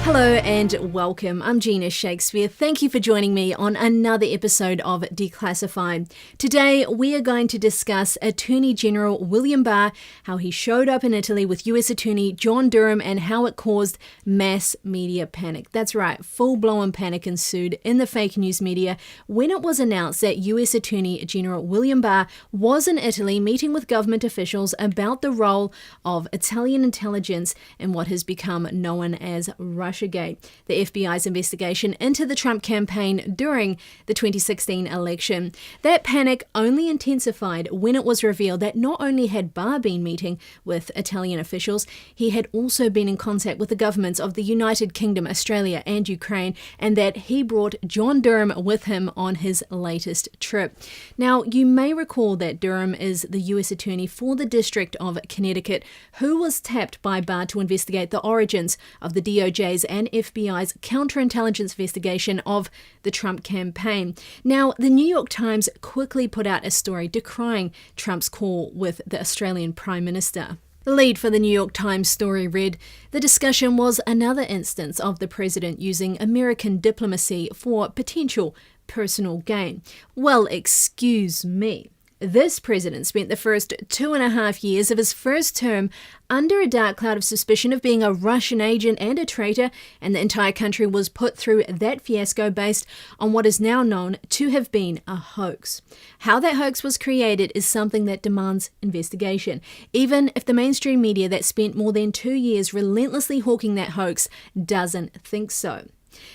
Hello and welcome. I'm Gina Shakespeare. Thank you for joining me on another episode of Declassified. Today we are going to discuss Attorney General William Barr, how he showed up in Italy with US Attorney John Durham and how it caused mass media panic. That's right, full-blown panic ensued in the fake news media when it was announced that US Attorney General William Barr was in Italy meeting with government officials about the role of Italian intelligence in what has become known as Russiagate, the FBI's investigation into the Trump campaign during the 2016 election. That panic only intensified when it was revealed that not only had Barr been meeting with Italian officials, he had also been in contact with the governments of the United Kingdom, Australia, and Ukraine, and that he brought John Durham with him on his latest trip. Now, you may recall that Durham is the US Attorney for the District of Connecticut, who was tapped by Barr to investigate the origins of the DOJ's and FBI's counterintelligence investigation of the Trump campaign. Now, the New York Times quickly put out a story decrying Trump's call with the Australian Prime Minister. The lead for the New York Times story read, "The discussion was another instance of the president using American diplomacy for potential personal gain." Well, excuse me. This president spent the first 2.5 years of his first term under a dark cloud of suspicion of being a Russian agent and a traitor, and the entire country was put through that fiasco based on what is now known to have been a hoax. How that hoax was created is something that demands investigation, even if the mainstream media that spent more than 2 years relentlessly hawking that hoax doesn't think so.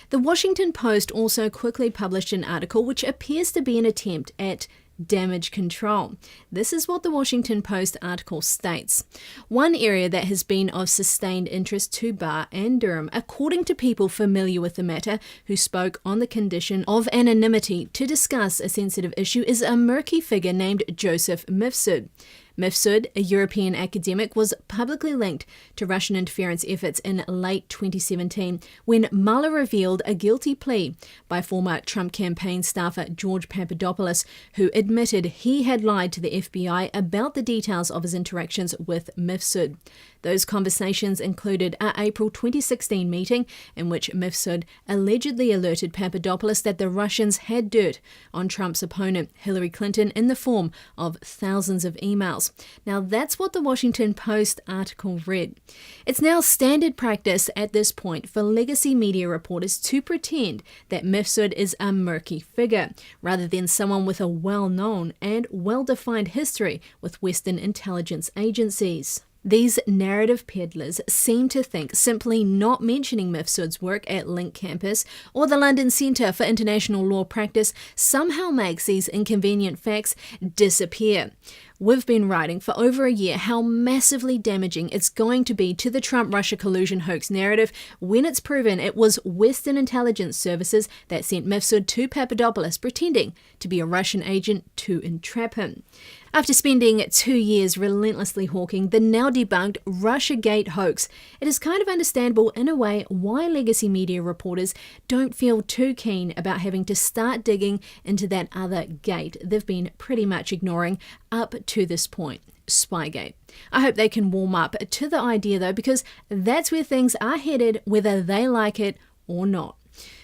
The Washington Post also quickly published an article which appears to be an attempt at damage control. This is what the Washington Post article states. One area that has been of sustained interest to Barr and Durham, according to people familiar with the matter who spoke on the condition of anonymity to discuss a sensitive issue, is a murky figure named Joseph Mifsud. Mifsud, a European academic, was publicly linked to Russian interference efforts in late 2017 when Mueller revealed a guilty plea by former Trump campaign staffer George Papadopoulos, who admitted he had lied to the FBI about the details of his interactions with Mifsud. Those conversations included an April 2016 meeting in which Mifsud allegedly alerted Papadopoulos that the Russians had dirt on Trump's opponent, Hillary Clinton, in the form of thousands of emails. Now, that's what the Washington Post article read. It's now standard practice at this point for legacy media reporters to pretend that Mifsud is a murky figure, rather than someone with a well-known and well-defined history with Western intelligence agencies. These narrative peddlers seem to think simply not mentioning Mifsud's work at Link Campus or the London Centre for International Law Practice somehow makes these inconvenient facts disappear. We've been writing for over a year how massively damaging it's going to be to the Trump-Russia collusion hoax narrative when it's proven it was Western intelligence services that sent Mifsud to Papadopoulos pretending to be a Russian agent to entrap him. After spending 2 years relentlessly hawking the now debunked Russiagate hoax, it is kind of understandable in a way why legacy media reporters don't feel too keen about having to start digging into that other gate they've been pretty much ignoring up to this point, Spygate. I hope they can warm up to the idea though, because that's where things are headed whether they like it or not.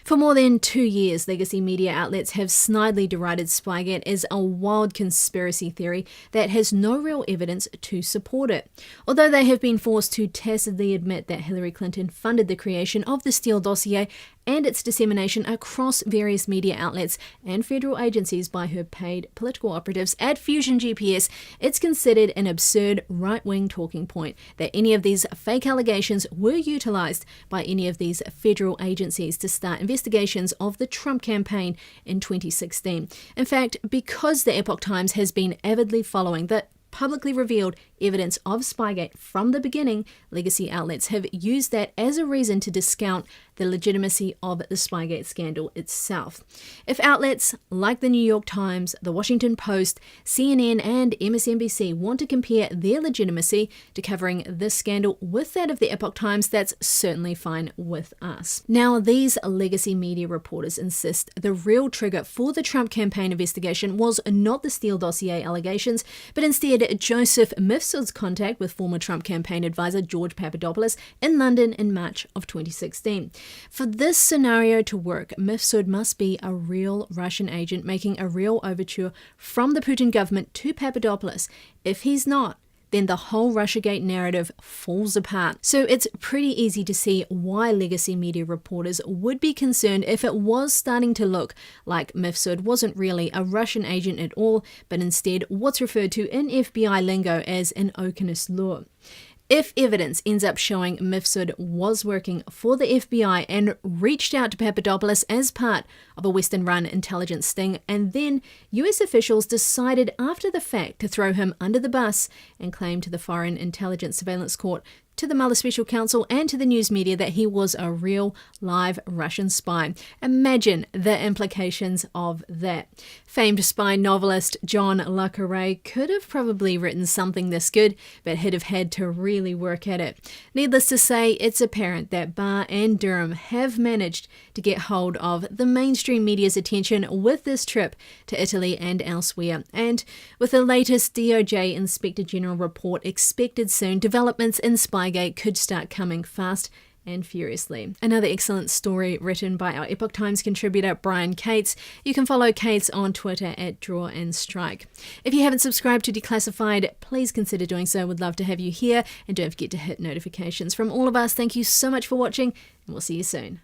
For more than 2 years, legacy media outlets have snidely derided Spygate as a wild conspiracy theory that has no real evidence to support it. Although they have been forced to tacitly admit that Hillary Clinton funded the creation of the Steele dossier and its dissemination across various media outlets and federal agencies by her paid political operatives at Fusion GPS, it's considered an absurd right-wing talking point that any of these fake allegations were utilized by any of these federal agencies to start investigations of the Trump campaign in 2016. In fact, because the Epoch Times has been avidly following the publicly revealed evidence of Spygate from the beginning, legacy outlets have used that as a reason to discount the legitimacy of the Spygate scandal itself. If outlets like the New York Times, the Washington Post, CNN, and MSNBC want to compare their legitimacy to covering this scandal with that of the Epoch Times, that's certainly fine with us. Now, these legacy media reporters insist the real trigger for the Trump campaign investigation was not the Steele dossier allegations, but instead Joseph Mifsud Mifsud's contact with former Trump campaign advisor George Papadopoulos in London in March of 2016. For this scenario to work, Mifsud must be a real Russian agent making a real overture from the Putin government to Papadopoulos. If he's not, then the whole Russiagate narrative falls apart. So it's pretty easy to see why legacy media reporters would be concerned if it was starting to look like Mifsud wasn't really a Russian agent at all, but instead what's referred to in FBI lingo as an Okinist law. If evidence ends up showing Mifsud was working for the FBI and reached out to Papadopoulos as part of a Western-run intelligence sting, and then US officials decided after the fact to throw him under the bus and claim to the Foreign Intelligence Surveillance Court, to the Mueller Special Counsel and to the news media that he was a real live Russian spy. Imagine the implications of that. Famed spy novelist John le Carré could have probably written something this good, but he'd have had to really work at it. Needless to say, it's apparent that Barr and Durham have managed to get hold of the mainstream media's attention with this trip to Italy and elsewhere. And with the latest DOJ Inspector General report expected soon, developments in Spygate could start coming fast and furiously. Another excellent story written by our Epoch Times contributor Brian Cates. You can follow Cates on Twitter at Draw and Strike. If you haven't subscribed to Declassified, please consider doing so. We'd love to have you here, and don't forget to hit notifications. From all of us, thank you so much for watching, and we'll see you soon.